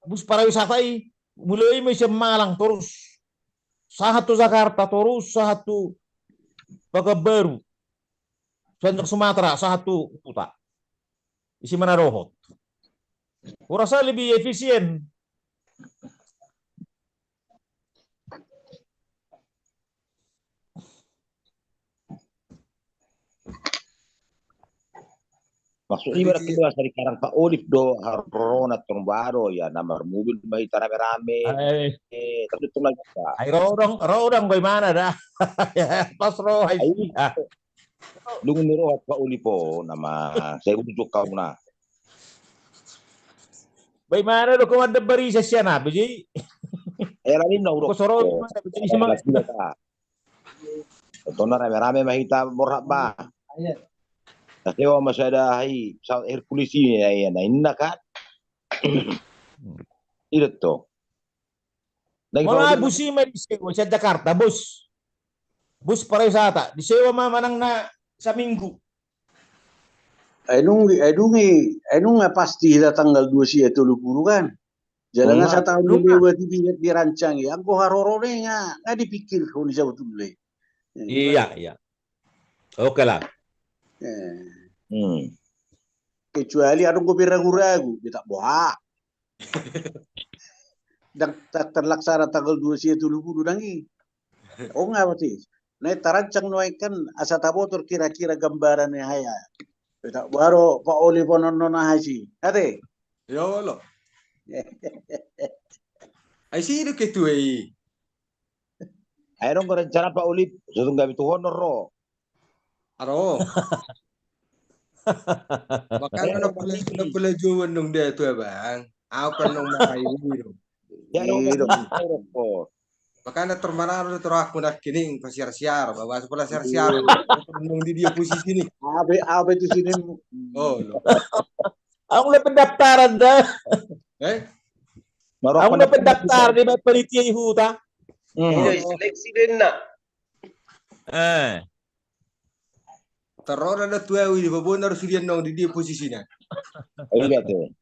Bus para wisata mulai sa Malang terus satu Jakarta terus satu baru. Untuk Sumatera satu putar. Isi mana rohot. Kurasa lebih efisien. Maksudnya Jadi mereka keluar dari Karang Pak Olip do Harona Torbaro ya nomor mobil bayi rame-rame. Tapi itu lagi Pak. Ay, rodong bagaimana dah? Pas roh ay Ay, siya. lungun niro Pak Olipo nama saya ujuk kau na. Bagaimana do kung ada bari sa siya na, Biji? Era rin na urok. Ko soro na Biji sama. Ito na rame-rame mahita morha ba. Kasi masyada hay sa Hercules yan na inna ka. Ito. Mga busi may disewa sa Jakarta, bus. Bus para sa ata. Disewa manang na sa Minggu. Ay nung nga pasti na tanggal 2 siya tulupuro kan. Jalan sa tahun lewat dirancang ya. Angko harorone nga dipikir kung siya betul. Iya. Oke lah. Kecuali ada gue ragu-ragu, kita bohak. Dan terlaksana tanggal 2 siya tulupuro dangi. Oh nggak berarti. Nah tarancang kan asa tabotor kira-kira gambarannya haya. Kita baru Pak Oli Pononona haji. Ate. Ya Allah. Ay sino que tu ay? Ayun ko rencana Pak Oli, susung gabi tu honor ro. Aro. Makanya na pala juwan nung dito bang. Ako pa nung makayo. Ya ko. Makanya termanaro na ako na kining pasiar-siar. Bawa sa pala siar-siar. Nung di dia posisi ni. Abe tu sini. Oh, no. Ang na pendaftaran dah. Ang na pendaftar di may panitia ihuta. Seleksi din na. Terora na tuwa di babon na rusudian nung di dia posisi na. Iya te.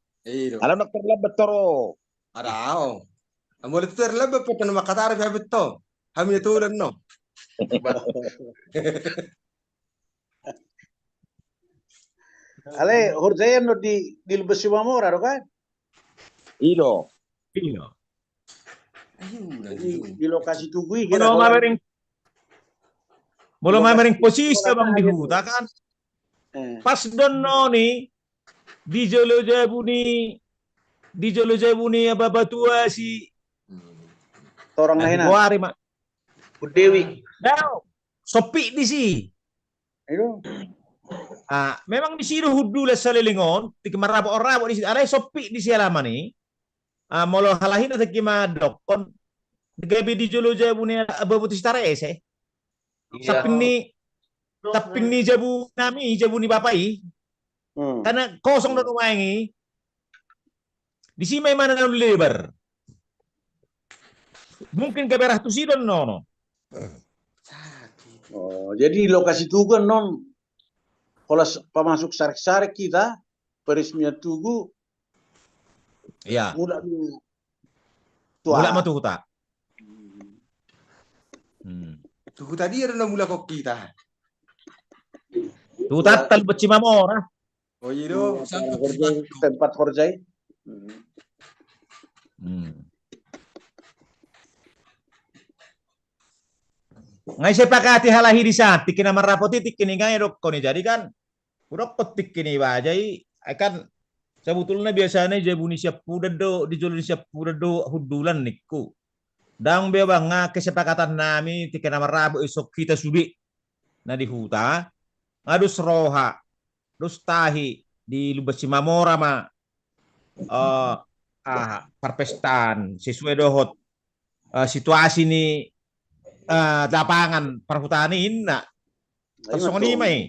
Alam nak terlabat toro. Arao. Amo le terlabat pa tan makatara ba bito. Hami tulan no. Ale horjaya no di Lubas Simamora ro kan? Ilo. Di lokasi Tugui Belum maring posisi bang dihuta kan. Pas dono ni di Jolo Jabuni apa tua si orang lain. Buari mak. Dewi. Dah, sopi di si. Ayo. Memang di sini hudula salilingon, tikimarabo orabo di sini. Ada sopi di si alaman ni. Molo halahin atau kimadok kon gabi di Jolo Jabuni ababutis tarese. Tapi ni jabu ni bapai. Karena kosong dan umangi. Di sini may mana dalam lebar. Mungkin keberah tu sidon no. Oh, jadi lokasi Tugu non kalau pemasuk sarik-sarik kita peresmian Tugu. Ya. Mula matu huta. Tugu tadi ada mula kok kita. Tu tatal Cimamora. Oh iya do, tempat Horjai. Ngai sepakati halahi di sana, tikina marapoti tikini ngai dok koni jadi kan. Udah petik kini bajai akan sebetulnya biasanya jabuni siap pudado di Jolo siap pudado hudulan niku. Dang be bang kesepakatan nami tikina marabu esok kita sudi na di huta. Ngadus roha, dus tahi di Lubas Simamora ma perpestan sesuai dohot situasi ni lapangan perhutani inna langsung ni mai.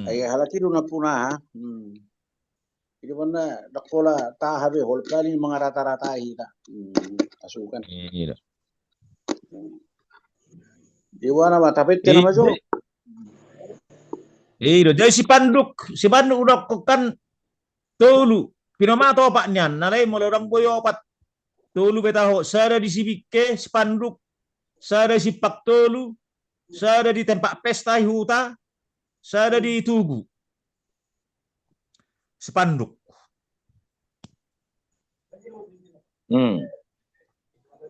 Ay halati do na puna. Ini mana dakola tahabe hol kali mga rata-rata ita. Asukan. Iya. Iwana ma tapet kana majo. Jadi si Panduk udah kan tolu pinamato pak nyan nalai mulai orang boyo opat tolu betaho sada di Sibike si Panduk sada si Pak tolu sada di tempat pesta huta sada di Tugu si Panduk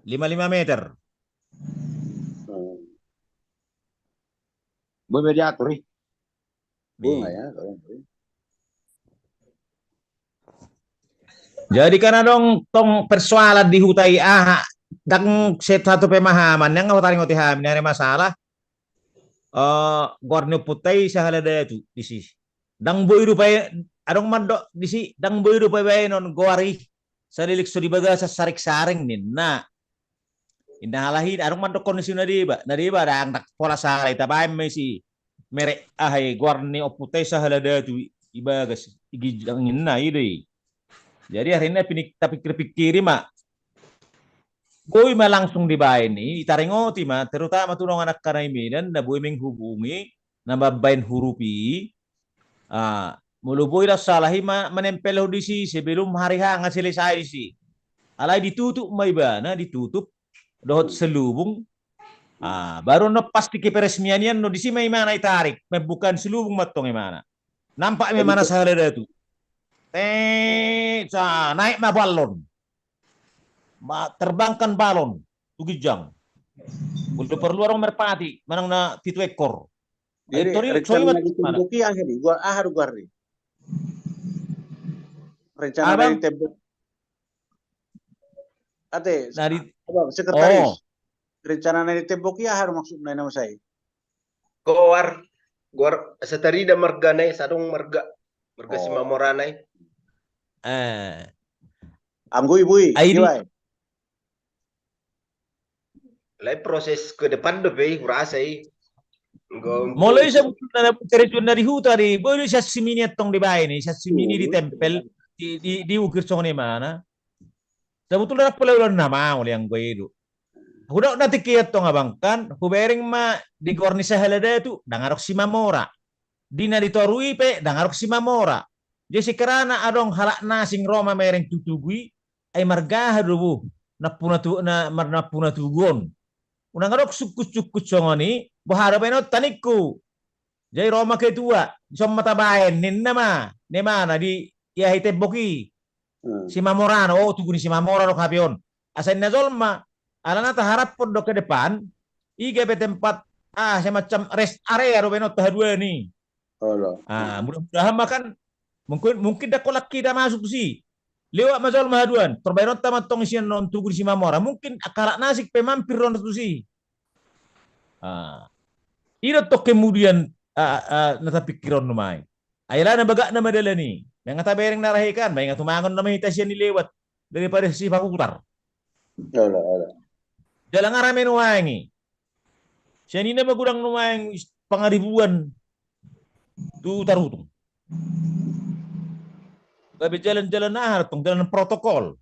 55 meter Gue mediator nih. Bunga ya. Jadi karena dong tong persoalan di hutai dan satu pemahaman yang nggak tahu hamin ada masalah gorno putai sahalada itu di sini. Dang boy rupai adong mandok di sini dang boy rupai non goari salilik sudi baga sa sarik saring nin na indah halahi adong mandok kondisi nadiba dang tak pola sarai tabai mesi merek gorni oputai sahalada itu ibagas igi angin na ide. Jadi akhirnya kita pikir-pikir mak boy mah langsung dibain nih itaringoti mah terutama tuh anak karami dan na boy menghubungi nababain hurupi mulu boy lah salahi menempel audisi sebelum hari hangat selesai sih alai ditutup mai bana ditutup dohot selubung baru no pasti ke peresmianian no disi mai mana itarik bukan selubung matong mana nampak memang mana salah itu naik mah balon terbangkan balon tugijang untuk perlu orang merpati manang na titu ekor Jadi rencana ditembuki akhirnya gua ahar guardi rencana dari tembok ate dari sekretaris rencana dari temboki ahar maksudnya nama saya Goar setarida marganay sadong marga simamoranay amgui bui gimana Lai proses ke depan deh, kurasai. Mulai saya cerita dari hutan boleh saya simini tong di bawah ini, saya simini ditempel di ukir sone mana. Sebetulnya apa ulang nama oleh yang gue itu. Udah nanti kiat tong abang kan, hubering mah di kornisa halada itu, dangarok si mamora. Dina ditorui pe, dangarok si mamora. Jadi sekarang adong halak nasing Roma mereng tutugui, ay marga hadubu, napuna tugon. Unang ngarok sukus songoni, bahara benot tanikku. Jadi Roma kedua, som matabayan, ninama, nemana di ya hiteboki. Si Mamorano, tugu ni si Mamorano kapion. Asan na zolma, alana taharap pun do ke depan, iga be tempat semacam rest area ro benot tahadua ni. Mudah-mudahan makan mungkin dah kolak kita masuk sih. Lewat mazal mahaduan, terbayar tamat tong isian non tugur si Mamora, mungkin akala nasik pemampir ron tu sih. Ino to kemudian nata pikiran numai. Ayala na baga na madala ni. Yang kata bereng narahikan, bayi nga tumangon na mahita siya ni lewat daripada si Pakutar. Dalang arame nuwangi. Siya ni na magurang nuwang pangaribuan tu tarutung. Tapi jalan-jalan hartung, jalan protokol.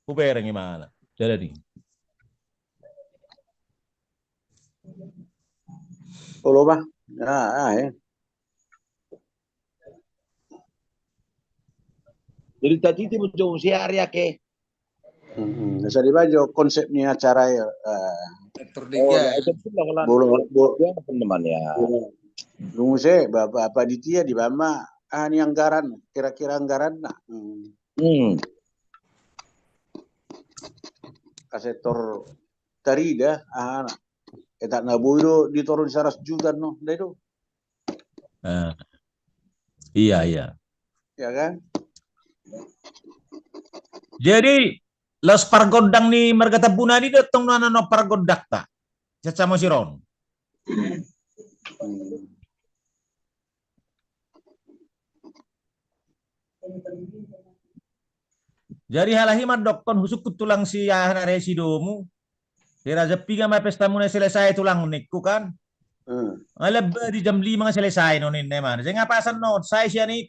Kubereng gimana? Jalan ini. Olo ba? Jadi tadi itu jauh si area ke. Bisa dibaca konsepnya acara ya. Itu teman ya. Nunggu saya, bapak ditia di bama. Ini anggaran, kira-kira anggaran nak. Kasetor tarida, tak nabu itu diturun 100 juta no, dah itu. Iya. Ya kan? Jadi los pargodang ni margata bunani datang no pargodak ta. Caca mosiron. Jadi halahi madokon husuk tulang si ahna residomu. Kira jepi nga may pesta muna selesai tulang nikku kan. Alab di jam 5 nga selesai nonin naman. Saya ngapasan no, saya siya ni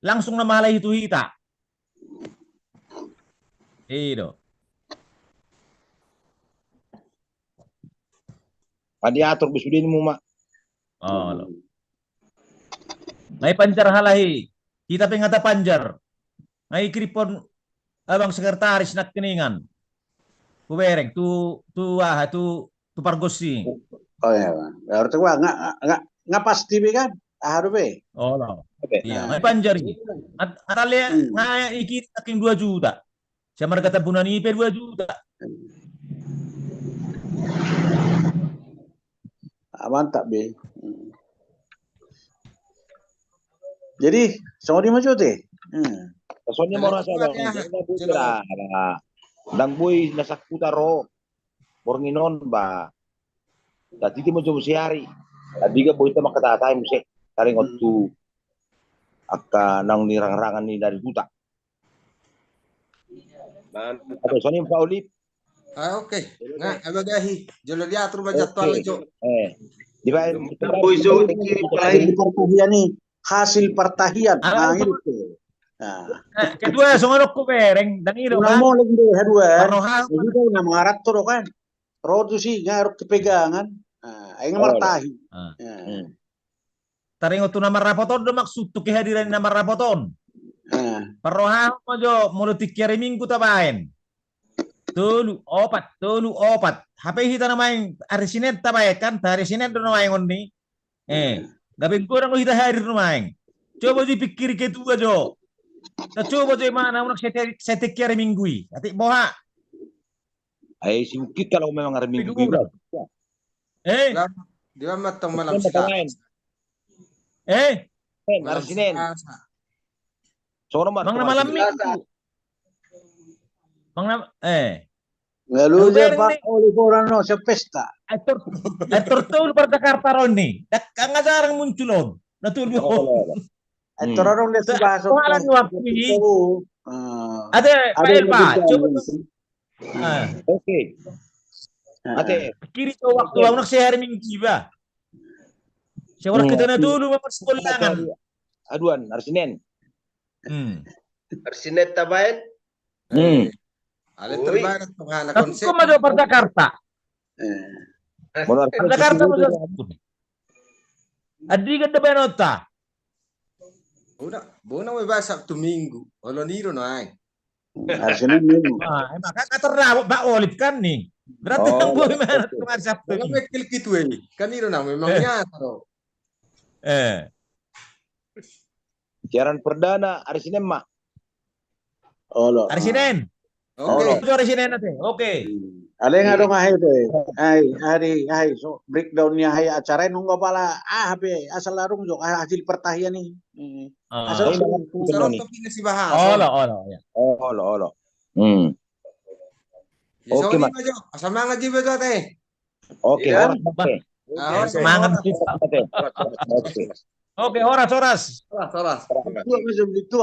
langsung na mahalay itu hita. Iyo. Diatur besudin mo mak. May panjar halahi. Kita pengata panjar. Ngay kripon abang sekretaris nak keningan. Kubereng tu pargosi. Oh ya, harus gua nggak pasti kan? Harus be. Oh no. Iya, may panjar ini. Atale nga ikit aking 2 juta. Siya margata bunani pe 2 juta. Mantap be. Jadi, sama di maju teh. Soalnya mau rasa dong. Dang boy nasa kutaro. Bornginon ba. Dati ti mo jom siyari. Tadi ka boy ta makatatay mo siya. Taring otu. Aka nang nirang-rangan ni dari buta. Atau soalnya Pak Olip. Oke. Nga, abagahi. Jolo diatur ba jadwal Jo. Di ba? Boy so pertahian nih hasil pertahian. Nah itu. Nah, Kedua songonok ko bereng dangilo unang kan. mo lagi deh hadua. Paroha. Jadi na mangarat to kan. Rodo sih ngarok kepegangan. Nah, aing martahi. Taring otu nama rapoton do maksud tu kehadiran nama rapoton. Paroha mo jo mulutik kiri minggu tabain. Tulu opat. HP hita namanya hari Senin tabain kan hari Senin do namanya ngoni. Gabin kurang lo hita hadir namanya. Coba dipikir ke tu aja. Coba je mana unak setek kiri minggu. Ati boha. Ay si Bukit kalau memang hari Minggu. Dia matang malam Selasa. Hari Senin. Sono Mang malam Minggu. Mang Lalu dia Pak oleh orang no sepesta. Atur tul pada Jakarta roni. Dak jarang munculon. Natul mo. Atur orang dia sebahasa. Ada Pak Elba. Coba. Oke. Ate. Kiri to waktu unak saya hari Minggu ba. Saya orang kita na dulu mempersekolangan. Aduan, hari Senin. Hari Senin tabain. Ale terbaik penghana Tapi konsep. kok maju pada Jakarta. Jakarta maju. Adi ka da benota. Udah, bona we ba Sabtu Minggu. Olo niro no ay. Hari Senin minggu. Maka katerna ba olip kan nih. Berarti ang boy man kemarin Sabtu. Kalau mekil gitu eh. Kaniro na memang nyata ro. Siaran perdana hari Senin mah. Hari Senin. Oke. Itu hari Senin nanti. Oke. Ale nga dong ahay to eh. Ay, so breakdown niya hay acara nung pala hape asal larong jo hasil pertahian nih. Asal Sarong to si bahasa. Olo. Oke, Mak. Semangat juga tuh teh. Oke, Semangat kita. Oke, horas. Soras. itu masih begitu.